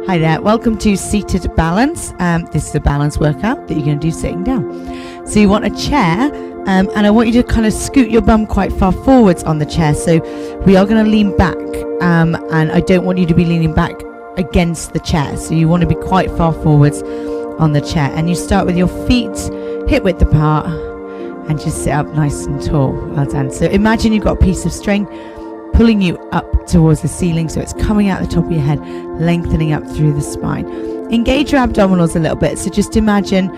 Hi there, welcome to Seated Balance. This is a balance workout that you're going to do sitting down. So you want a chair, and I want you to kind of scoot your bum quite far forwards on the chair. So we are going to lean back, and I don't want you to be leaning back against the chair. So you want to be quite far forwards on the chair. And you start with your feet hip width apart and just sit up nice and tall. Well done. So imagine you've got a piece of string pulling you up towards the ceiling, so it's coming out the top of your head, lengthening up through the spine. Engage your abdominals a little bit. So just imagine,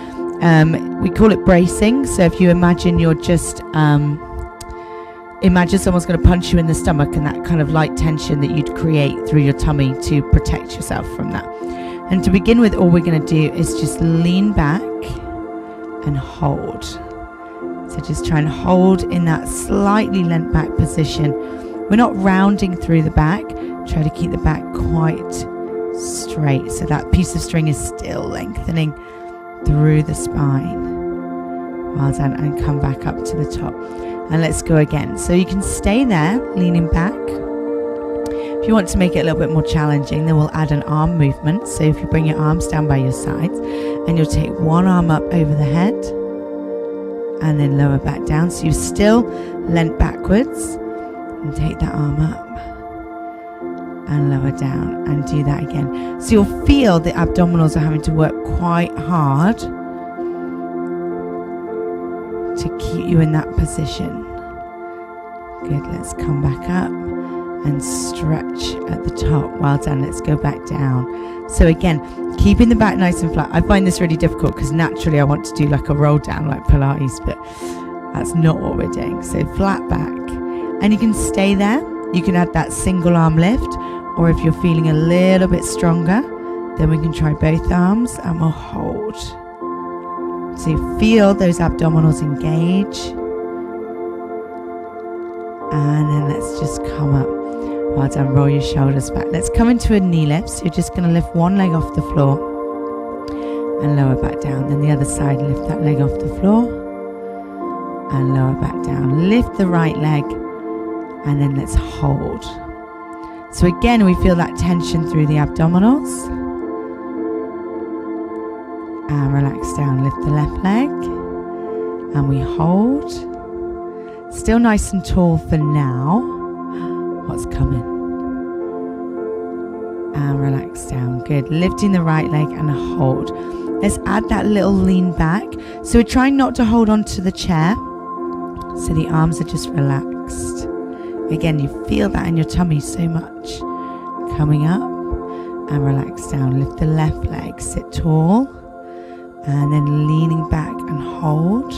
we call it bracing. So if you imagine you're just, imagine someone's going to punch you in the stomach, and that kind of light tension that you'd create through your tummy to protect yourself from that. And to begin with, all we're going to do is just lean back and hold. So just try and hold in that slightly leant back position. We're not rounding through the back. Try to keep the back quite straight. So that piece of string is still lengthening through the spine. Well done. And come back up to the top. And let's go again. So you can stay there, leaning back. If you want to make it a little bit more challenging, then we'll add an arm movement. So if you bring your arms down by your sides, and you'll take one arm up over the head, and then lower back down. So you're still leant backwards. And take that arm up and lower down, and do that again. So you'll feel the abdominals are having to work quite hard to keep you in that position. Good, let's come back up and stretch at the top. Well done, let's go back down. So again, keeping the back nice and flat. I find this really difficult because naturally I want to do like a roll down like Pilates, but that's not what we're doing. So flat back. And you can stay there. You can add that single arm lift, or if you're feeling a little bit stronger, then we can try both arms and we'll hold. So you feel those abdominals engage. And then let's just come up. Well done, roll your shoulders back. Let's come into a knee lift. So you're just going to lift one leg off the floor and lower back down. Then the other side, lift that leg off the floor and lower back down. Lift the right leg. And then let's hold. So again, we feel that tension through the abdominals. And relax down. Lift the left leg. And we hold. Still nice and tall for now. What's coming? And relax down. Good. Lifting the right leg and hold. Let's add that little lean back. So we're trying not to hold on to the chair. So the arms are just relaxed. Again, you feel that in your tummy so much. Coming up and relax down. Lift the left leg, sit tall, and then leaning back and hold.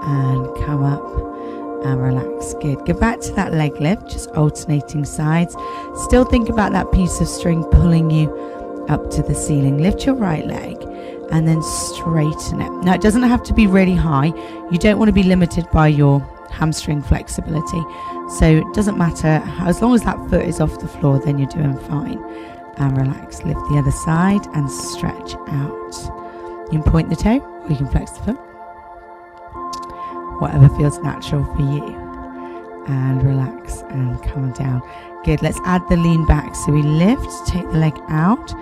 And come up and relax. Good. Go back to that leg lift, just alternating sides. Still think about that piece of string pulling you up to the ceiling. Lift your right leg and then straighten it. Now, it doesn't have to be really high. You don't want to be limited by your hamstring flexibility. So it doesn't matter. As long as that foot is off the floor, then you're doing fine. And relax. Lift the other side and stretch out. You can point the toe or you can flex the foot. Whatever feels natural for you. And relax and come down. Good. Let's add the lean back. So we lift, take the leg out,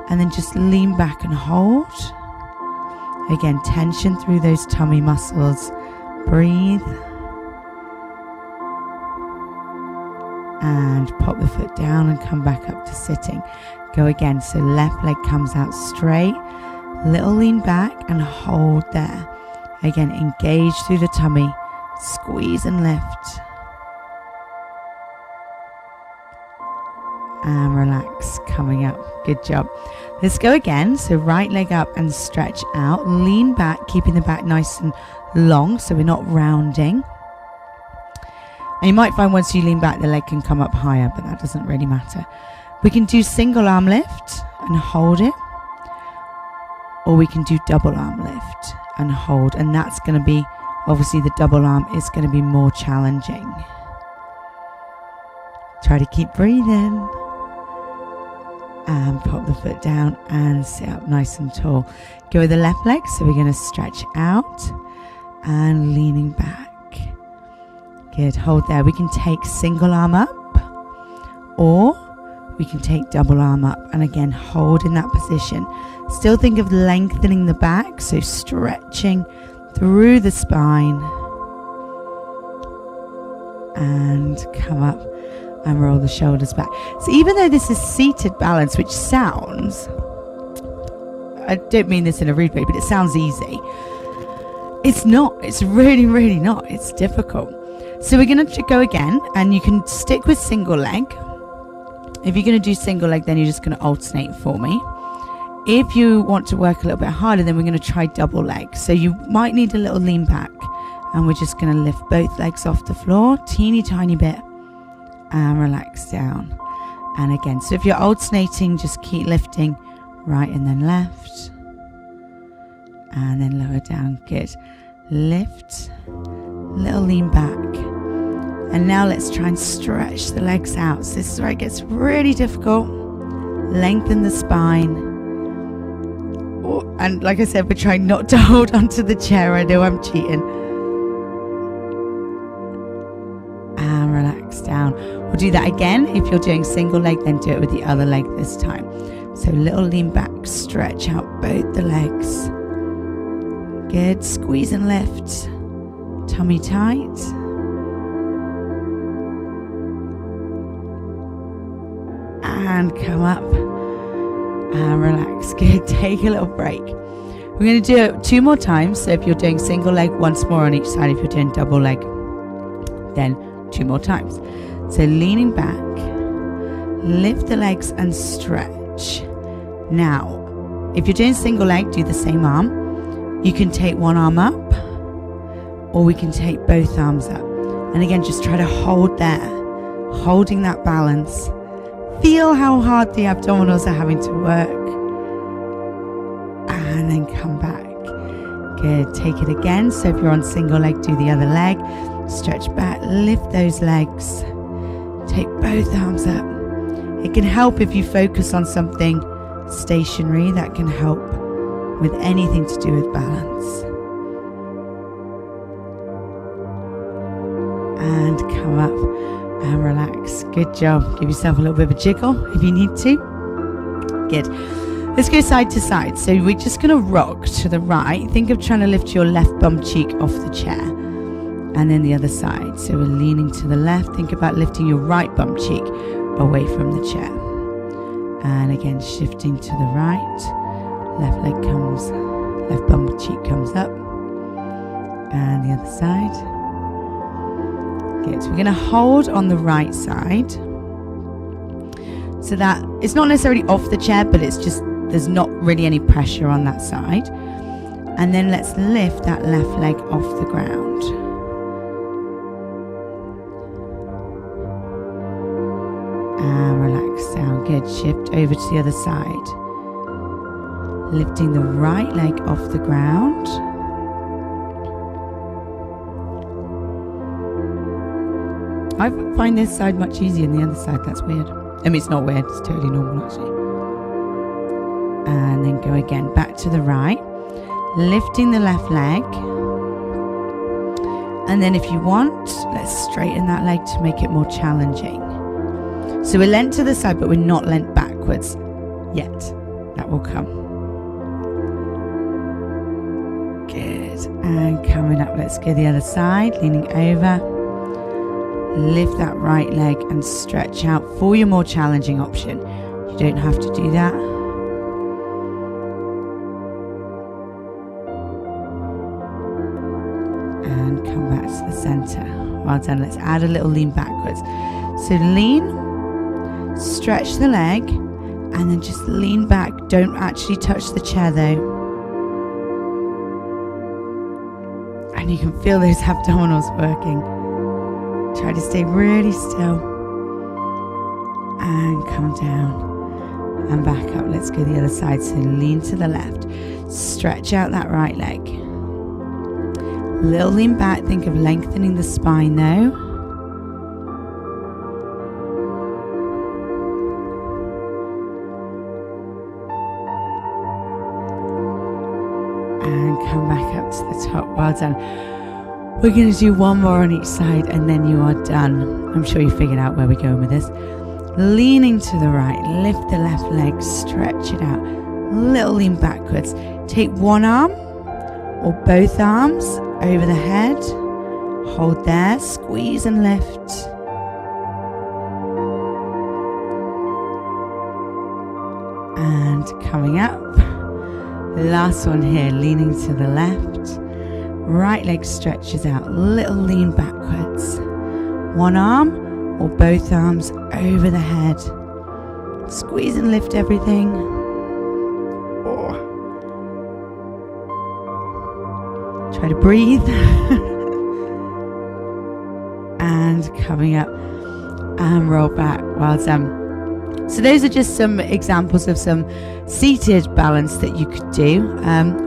and then just lean back and hold. Again, tension through those tummy muscles. Breathe. And pop the foot down and come back up to sitting. Go again. So left leg comes out straight. Little lean back and hold there. Again, engage through the tummy. Squeeze and lift. And relax, coming up. Good job. Let's go again. So right leg up and stretch out. Lean back, keeping the back nice and long so we're not rounding. And you might find once you lean back, the leg can come up higher, but that doesn't really matter. We can do single arm lift and hold it. Or we can do double arm lift and hold. And that's going to be, obviously the double arm is going to be more challenging. Try to keep breathing. And pop the foot down and sit up nice and tall. Go with the left leg. So we're going to stretch out and leaning back. Good. Hold there. We can take single arm up Or we can take double arm up and again hold in that position. Still think of lengthening the back, so stretching through the spine. And come up and roll the shoulders back. So even though this is seated balance, which sounds, I don't mean this in a rude way, but it sounds easy. It's not. It's really, really not. It's difficult. So we're going to go again, and you can stick with single leg. If you're going to do single leg, then you're just going to alternate for me. If you want to work a little bit harder, then we're going to try double leg. So you might need a little lean back, and we're just going to lift both legs off the floor, teeny tiny bit, and relax down. And again, so if you're alternating, just keep lifting right and then left, and then lower down. Good. Lift, little lean back. And now let's try and stretch the legs out. So this is where it gets really difficult. Lengthen the spine. Oh, and like I said, we're trying not to hold onto the chair. I know I'm cheating. And relax down. We'll do that again. If you're doing single leg, then do it with the other leg this time. So little lean back, stretch out both the legs. Good. Squeeze and lift. Tummy tight. And come up and relax. Good. Take a little break. We're going to do it 2 more times. So if you're doing single leg, once more on each side. If you're doing double leg, then 2 more times. So leaning back, lift the legs and stretch. Now, if you're doing single leg, do the same arm. You can take one arm up, or we can take both arms up. And again, just try to hold there, holding that balance. Feel how hard the abdominals are having to work. And then come back. Good. Take it again. So if you're on single leg, do the other leg. Stretch back, lift those legs. Take both arms up. It can help if you focus on something stationary. That can help with anything to do with balance. And come up and relax. Good job. Give yourself a little bit of a jiggle if you need to. Good. Let's go side to side. So we're just going to rock to the right. Think of trying to lift your left bum cheek off the chair. And then the other side. So we're leaning to the left. Think about lifting your right bum cheek away from the chair. And again, shifting to the right. Left leg comes, left bum cheek comes up. And the other side. Good. So we're going to hold on the right side. So that it's not necessarily off the chair, but it's just, there's not really any pressure on that side. And then let's lift that left leg off the ground. And relax down. Good. Shift over to the other side. Lifting the right leg off the ground. I find this side much easier than the other side. That's weird. I mean, it's not weird. It's totally normal, actually. And then go again. Back to the right. Lifting the left leg. And then if you want, let's straighten that leg to make it more challenging. So we're leant to the side, but we're not leant backwards yet. That will come. Good. And coming up, let's go the other side. Leaning over. Lift that right leg and stretch out for your more challenging option. You don't have to do that. And come back to the center. Well done. Let's add a little lean backwards. So lean, stretch the leg, and then just lean back. Don't actually touch the chair though. And you can feel those abdominals working. Try to stay really still. And come down. And back up. Let's go the other side. So lean to the left. Stretch out that right leg. Little lean back. Think of lengthening the spine though. And come back up to the top. Well done. We're going to do one more on each side and then you are done. I'm sure you figured out where we're going with this. Leaning to the right, lift the left leg, stretch it out. Little lean backwards. Take one arm or both arms over the head. Hold there, squeeze and lift. And coming up. Last one here, leaning to the left. Right leg stretches out, little lean backwards. One arm or both arms over the head. Squeeze and lift everything. Try to breathe. And coming up and roll back. Well done. So those are just some examples of some seated balance that you could do.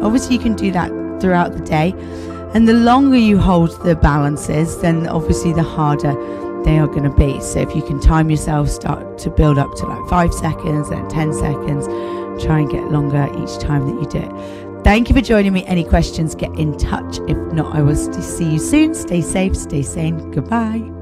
Obviously you can do that throughout the day, and the longer you hold the balances, then obviously the harder they are going to be. So if you can time yourself, start to build up to like 5 seconds and 10 seconds, try and get longer each time that you do it. Thank you for joining me. Any questions, get in touch. If not, I will see you soon. Stay safe, stay sane. Goodbye.